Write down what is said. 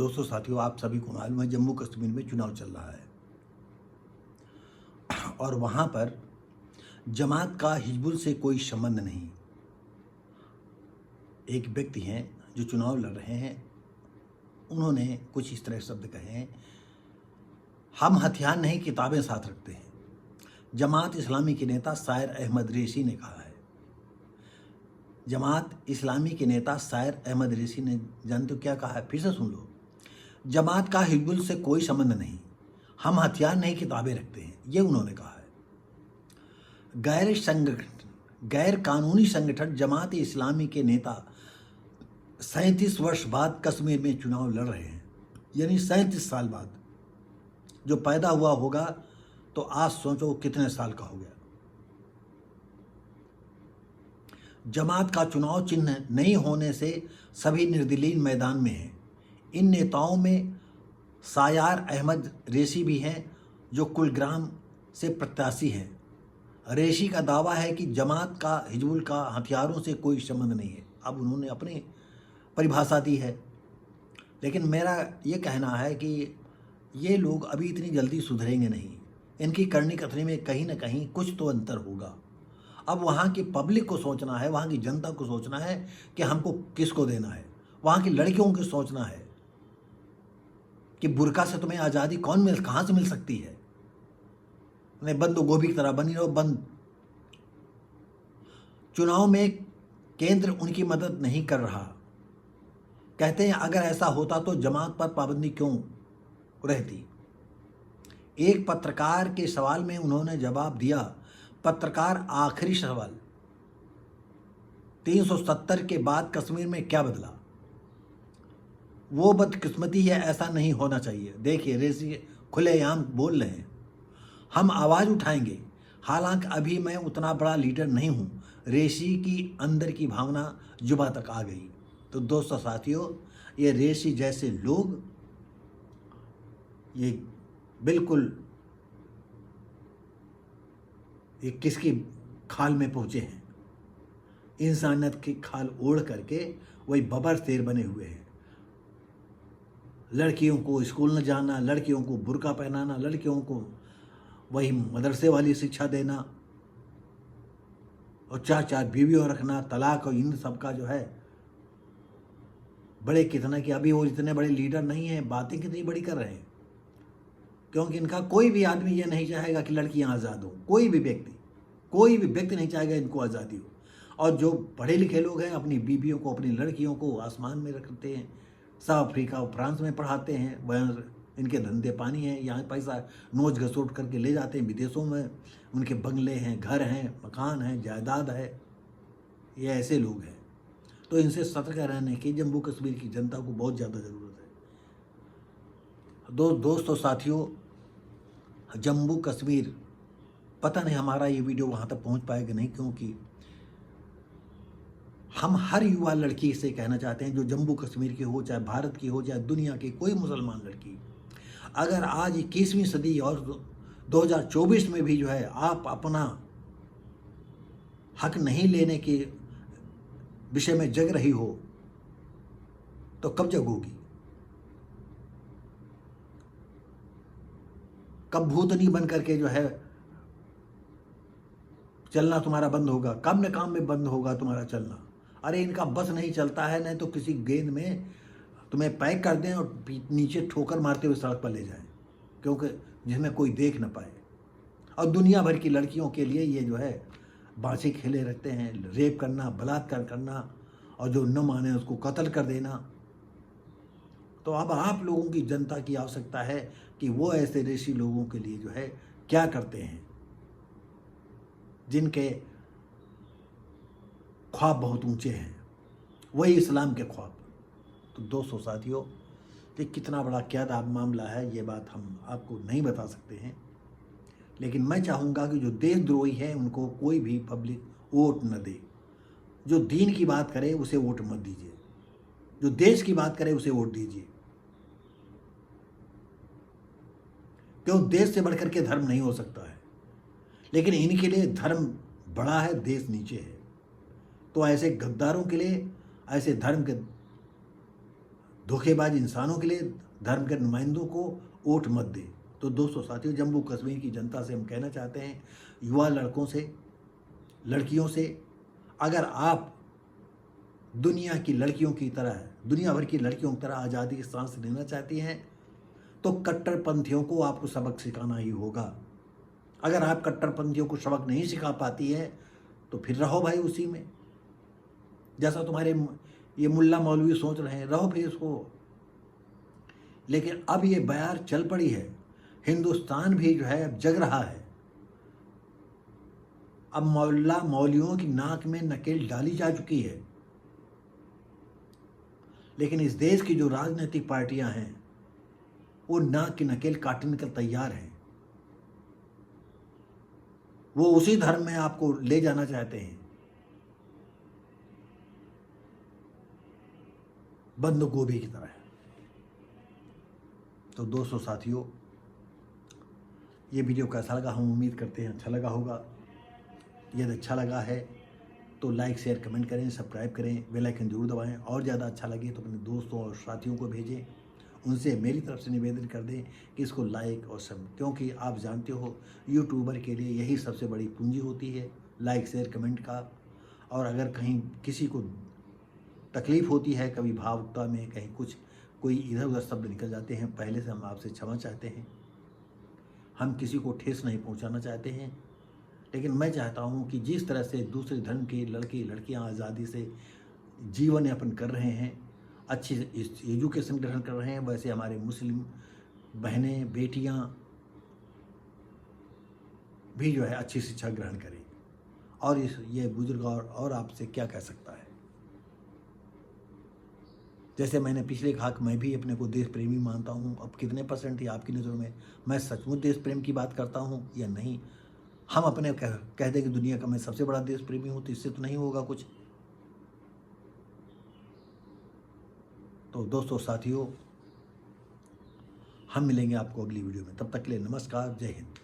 दोस्तों साथियों, आप सभी को मालूम है जम्मू कश्मीर में चुनाव चल रहा है और वहाँ पर जमात का हिजबुल से कोई संबंध नहीं। एक व्यक्ति हैं जो चुनाव लड़ रहे हैं, उन्होंने कुछ इस तरह शब्द कहे हैं, हम हथियार नहीं किताबें साथ रखते हैं। जमात इस्लामी के नेता शायर अहमद रेशी ने कहा है। जमात इस्लामी के नेता शायर अहमद रेशी ने जानते हो क्या कहा है? फिर से सुन लो। जमात का हिजबुल से कोई संबंध नहीं, हम हथियार नहीं किताबें रखते हैं, ये उन्होंने कहा है। गैर कानूनी संगठन जमात इस्लामी के नेता 37 वर्ष बाद कश्मीर में चुनाव लड़ रहे हैं, यानी 37 साल बाद। जो पैदा हुआ होगा तो आज सोचो कितने साल का हो गया। जमात का चुनाव चिन्ह नहीं होने से सभी निर्दलीय मैदान में हैं। इन नेताओं में शायर अहमद रेशी भी हैं जो कुलग्राम से प्रत्याशी हैं। रेशी का दावा है कि जमात का हिजबुल का हथियारों से कोई संबंध नहीं है। अब उन्होंने अपनी परिभाषा दी है, लेकिन मेरा ये कहना है कि ये लोग अभी इतनी जल्दी सुधरेंगे नहीं। इनकी करनी कथनी में कहीं ना कहीं कुछ तो अंतर होगा। अब वहाँ की पब्लिक को सोचना है, वहाँ की जनता को सोचना है कि हमको किसको देना है। वहाँ की लड़कियों को सोचना है कि बुर्का से तुम्हें आज़ादी कहाँ से मिल सकती है। नहीं, बंद गोभी की तरह बनी रहो, बंद। चुनाव में केंद्र उनकी मदद नहीं कर रहा। कहते हैं अगर ऐसा होता तो जमात पर पाबंदी क्यों रहती। एक पत्रकार के सवाल में उन्होंने जवाब दिया। पत्रकार आखिरी सवाल, 370 के बाद कश्मीर में क्या बदला? वो बदकिस्मती है, ऐसा नहीं होना चाहिए। देखिए रेशी खुलेआम बोल रहे हैं, हम आवाज़ उठाएंगे, हालांकि अभी मैं उतना बड़ा लीडर नहीं हूँ। रेशी की अंदर की भावना जुबा तक आ गई। तो दोस्तों साथियों, ये रेशी जैसे लोग ये बिल्कुल ये किसकी खाल में पहुँचे हैं? इंसानियत की खाल ओढ़ करके वही बबर शेर बने हुए हैं। लड़कियों को स्कूल न जाना, लड़कियों को बुर्का पहनाना, लड़कियों को वही मदरसे वाली शिक्षा देना और 4 बीवियों रखना, तलाक और इन सब का जो है बड़े कितना कि अभी वो इतने बड़े लीडर नहीं हैं, बातें कितनी बड़ी कर रहे हैं। क्योंकि इनका कोई भी आदमी ये नहीं चाहेगा कि लड़कियां आज़ाद हों। कोई भी व्यक्ति नहीं चाहेगा इनको आज़ादी हो। और जो पढ़े लिखे लोग हैं अपनी बीवियों को, अपनी लड़कियों को आसमान में रखते हैं, साउथ अफ्रीका और फ्रांस में पढ़ाते हैं, वहाँ इनके धंधे पानी हैं, यहाँ पैसा नोच घसोट करके ले जाते हैं विदेशों में। उनके बंगले हैं, घर हैं, मकान हैं, जायदाद है। ये ऐसे लोग हैं, तो इनसे सतर्क रहने की जम्मू कश्मीर की जनता को बहुत ज़्यादा ज़रूरत है। दोस्तों साथियों, जम्मू कश्मीर, पता नहीं हमारा ये वीडियो वहाँ तक पहुँच पाएगा नहीं, क्योंकि हम हर युवा लड़की से कहना चाहते हैं जो जम्मू कश्मीर की हो, चाहे भारत की हो, चाहे दुनिया की कोई मुसलमान लड़की, अगर आज 21वीं सदी और 2024 में भी जो है आप अपना हक नहीं लेने के विषय में जग रही हो तो कब जगोगी? कब भूतनी बन करके जो है चलना तुम्हारा बंद होगा? कब न काम में बंद होगा तुम्हारा चलना? अरे इनका बस नहीं चलता है, नहीं तो किसी गेंद में तुम्हें पैक कर दें और नीचे ठोकर मारते हुए सड़क पर ले जाएं, क्योंकि जिसमें कोई देख न पाए। और दुनिया भर की लड़कियों के लिए ये जो है बाँचे खेले रखते हैं, रेप करना, बलात्कार करना, और जो न माने उसको कत्ल कर देना। तो अब आप लोगों की, जनता की आवश्यकता है कि वो ऐसे रेशी लोगों के लिए जो है क्या करते हैं जिनके ख्वाब बहुत ऊंचे हैं, वही इस्लाम के ख्वाब। तो दोस्तों साथियों, ये कितना बड़ा क्या मामला है, ये बात हम आपको नहीं बता सकते हैं, लेकिन मैं चाहूँगा कि जो देशद्रोही है उनको कोई भी पब्लिक वोट न दे। जो दीन की बात करे उसे वोट मत दीजिए, जो देश की बात करे उसे वोट दीजिए। क्यों? देश से बढ़कर के धर्म नहीं हो सकता है, लेकिन इनके लिए धर्म बड़ा है, देश नीचे है। तो ऐसे गद्दारों के लिए, ऐसे धोखेबाज इंसानों के लिए धर्म के नुमाइंदों को वोट मत दे। तो दोस्तों साथियों, जम्मू कश्मीर की जनता से हम कहना चाहते हैं, युवा लड़कों से, लड़कियों से, अगर आप दुनिया की लड़कियों की तरह, दुनिया भर की लड़कियों की तरह आज़ादी की सांस लेना चाहती हैं, तो कट्टरपंथियों को आपको सबक सिखाना ही होगा। अगर आप कट्टरपंथियों को सबक नहीं सिखा पाती है तो फिर रहो भाई उसी में, जैसा तुम्हारे ये मुल्ला मौलवी सोच रहे हैं, रहो फिर इसको। लेकिन अब ये बयार चल पड़ी है, हिंदुस्तान भी जो है अब जग रहा है। अब मुल्ला मौलवियों की नाक में नकेल डाली जा चुकी है। लेकिन इस देश की जो राजनीतिक पार्टियां हैं वो नाक की नकेल काटने के तैयार हैं। वो उसी धर्म में आपको ले जाना चाहते हैं, बंद गोभी की तरह। तो दोस्तों साथियों, ये वीडियो कैसा लगा हम उम्मीद करते हैं अच्छा लगा होगा। यदि अच्छा लगा है तो लाइक शेयर कमेंट करें, सब्सक्राइब करें, बेल आइकन जरूर दबाएं। और ज़्यादा अच्छा लगे तो अपने दोस्तों और साथियों को भेजें, उनसे मेरी तरफ से निवेदन कर दें कि इसको लाइक और सब, क्योंकि आप जानते हो यूट्यूबर के लिए यही सबसे बड़ी पूंजी होती है, लाइक शेयर कमेंट का। और अगर कहीं किसी को तकलीफ़ होती है, कभी भावुकता में कहीं कुछ कोई इधर उधर शब्द निकल जाते हैं, पहले से हम आपसे क्षमा चाहते हैं। हम किसी को ठेस नहीं पहुंचाना चाहते हैं, लेकिन मैं चाहता हूं कि जिस तरह से दूसरे धर्म के लड़के लड़कियां आज़ादी से जीवन यापन कर रहे हैं, अच्छी एजुकेशन ग्रहण कर रहे हैं, वैसे हमारे मुस्लिम बहनें बेटियां भी जो है अच्छी शिक्षा ग्रहण करें। और ये बुजुर्ग और आपसे क्या कह सकता है। जैसे मैंने पिछले कहा कि मैं भी अपने को देश प्रेमी मानता हूँ। अब कितने परसेंट ही आपकी नज़रों में मैं सचमुच देश प्रेम की बात करता हूँ या नहीं। हम अपने कह दें कि दुनिया का मैं सबसे बड़ा देश प्रेमी हूँ, तो इससे तो नहीं होगा कुछ। तो दोस्तों साथियों, हम मिलेंगे आपको अगली वीडियो में। तब तक के लिए नमस्कार, जय हिंद।